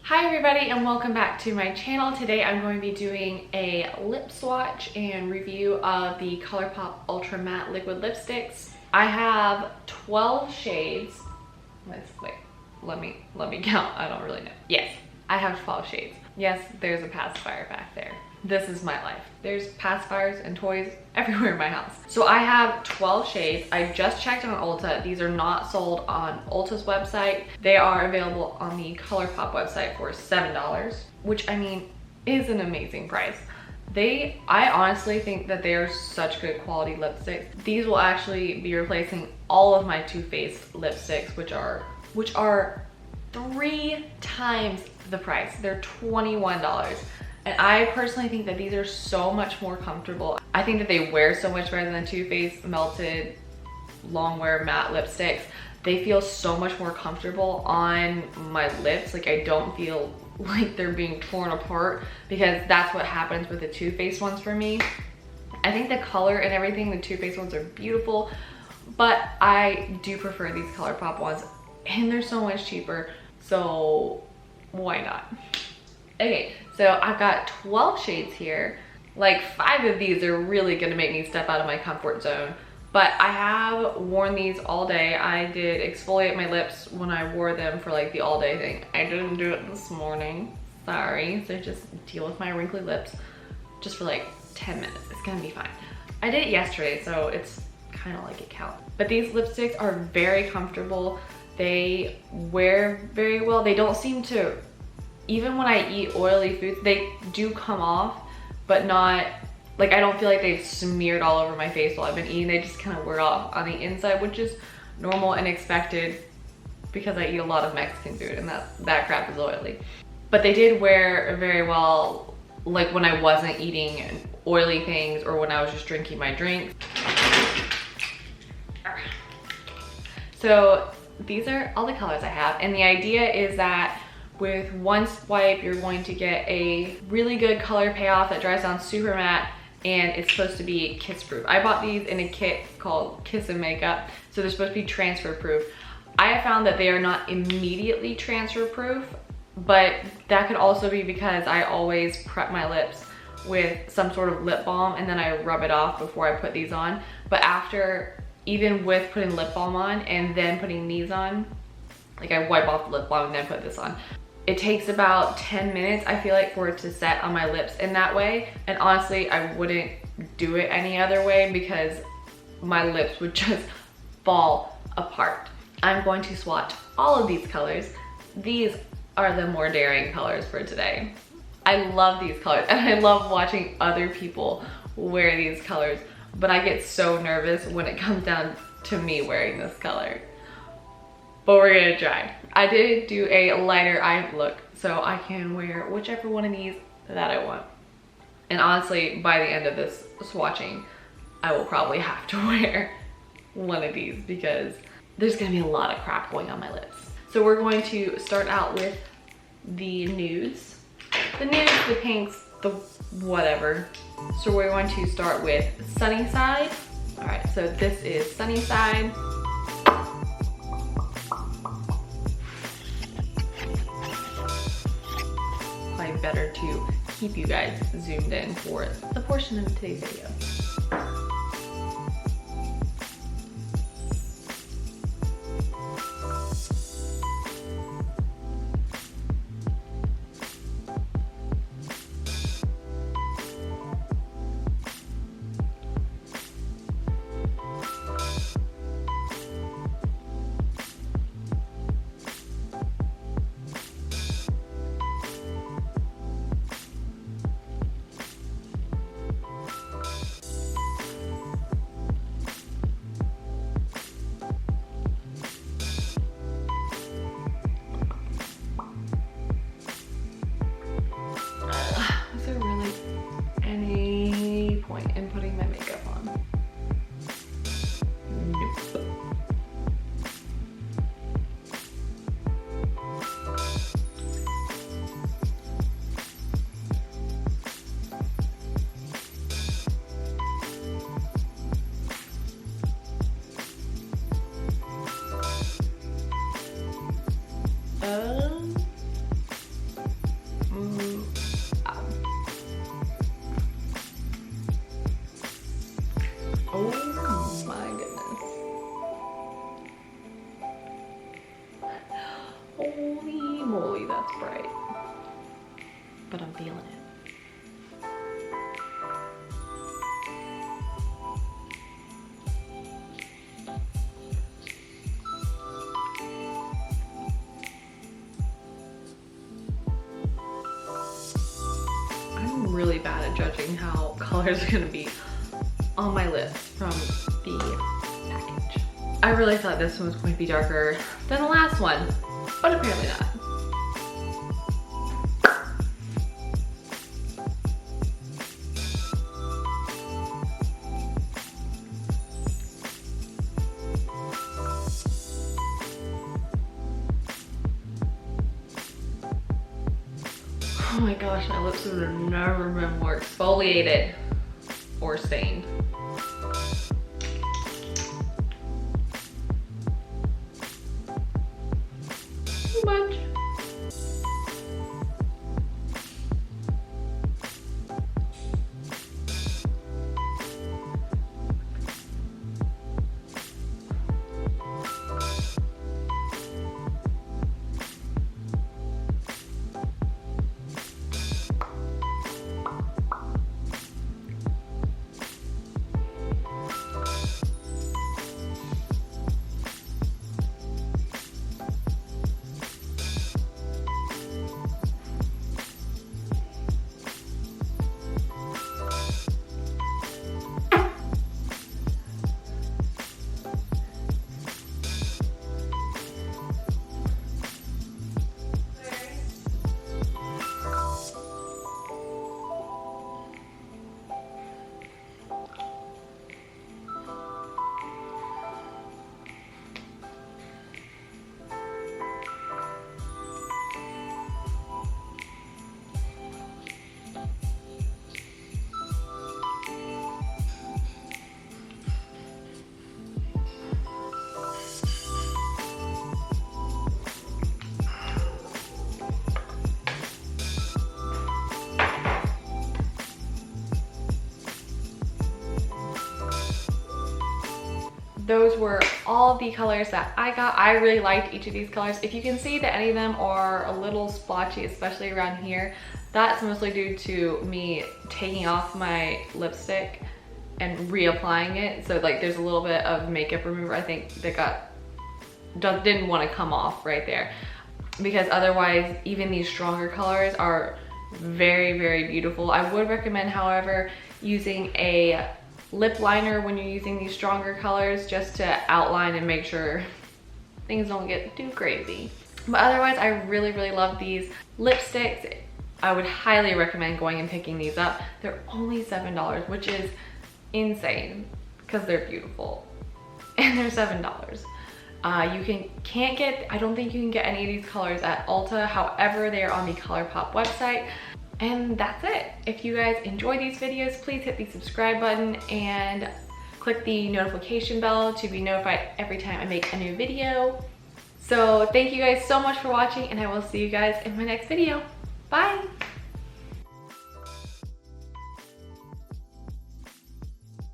Hi everybody and welcome back to my channel. Today I'm going to be doing a lip swatch and review of the Colourpop Ultra Matte Liquid Lipsticks. I have 12 shades. Let me count. I don't really know. Yes, I have 12 shades. Yes, there's a pacifier back there. This is my life. There's pacifiers and toys everywhere in my house. So I have 12 shades. I just checked on Ulta. These are not sold on Ulta's website. They are available on the Colourpop website for $7, which I mean is an amazing price. I honestly think that they are such good quality lipsticks. These will actually be replacing all of my Too Faced lipsticks, which are 3 times the price. They're $21. And I personally think that these are so much more comfortable. I think that they wear so much better than the Too Faced Melted Long Wear Matte lipsticks. They feel so much more comfortable on my lips. Like I don't feel like they're being torn apart, because that's what happens with the Too Faced ones for me. I think the color and everything, the Too Faced ones are beautiful, but I do prefer these Colourpop ones and they're so much cheaper. So why not? Okay, so I've got 12 shades here. Like 5 of these are really gonna make me step out of my comfort zone, but I have worn these all day. I did exfoliate my lips when I wore them for like the all day thing. I didn't do it this morning, sorry. So just deal with my wrinkly lips just for like 10 minutes. It's gonna be fine. I did it yesterday, so it's kind of like it counts. But these lipsticks are very comfortable. They wear very well. They don't seem to, even when I eat oily foods, they do come off, but not, like I don't feel like they've smeared all over my face while I've been eating. They just kind of wear off on the inside, which is normal and expected because I eat a lot of Mexican food and that crap is oily. But they did wear very well, like when I wasn't eating oily things or when I was just drinking my drinks. So these are all the colors I have, and the idea is that with one swipe, you're going to get a really good color payoff that dries down super matte, and it's supposed to be kiss proof. I bought these in a kit called Kiss and Makeup, so they're supposed to be transfer proof. I have found that they are not immediately transfer proof, but that could also be because I always prep my lips with some sort of lip balm and then I rub it off before I put these on. But after, even with putting lip balm on and then putting these on, like I wipe off the lip balm and then put this on, it takes about 10 minutes, I feel like, for it to set on my lips in that way. And honestly, I wouldn't do it any other way because my lips would just fall apart. I'm going to swatch all of these colors. These are the more daring colors for today. I love these colors and I love watching other people wear these colors, but I get so nervous when it comes down to me wearing this color. But we're gonna try. I did do a lighter eye look, so I can wear whichever one of these that I want. And honestly, by the end of this swatching, I will probably have to wear one of these because there's gonna be a lot of crap going on my lips. So we're going to start out with the nudes. The nudes, the pinks, the whatever. So we're going to start with Sunny Side. All right, so this is Sunny Side. Probably better to keep you guys zoomed in for the portion of today's video. really that's bright, but I'm feeling it. I'm really bad at judging how colors are gonna be on my lips from the package. I really thought this one was going to be darker than the last one, but apparently not. Oh my gosh, my lips would have never been more exfoliated or stained. Too much. Those were all the colors that I got. I really liked each of these colors. If you can see that any of them are a little splotchy, especially around here, that's mostly due to me taking off my lipstick and reapplying it. So like there's a little bit of makeup remover, I think, that didn't want to come off right there. Because otherwise, even these stronger colors are very, very beautiful. I would recommend, however, using a lip liner when you're using these stronger colors, just to outline and make sure things don't get too crazy. But otherwise, I really, really love these lipsticks. I would highly recommend going and picking these up. They're only $7, which is insane because they're beautiful. And they're $7. I don't think you can get any of these colors at Ulta. However, they are on the Colourpop website. And that's it. If you guys enjoy these videos, please hit the subscribe button and click the notification bell to be notified every time I make a new video. So thank you guys so much for watching, and I will see you guys in my next video. Bye.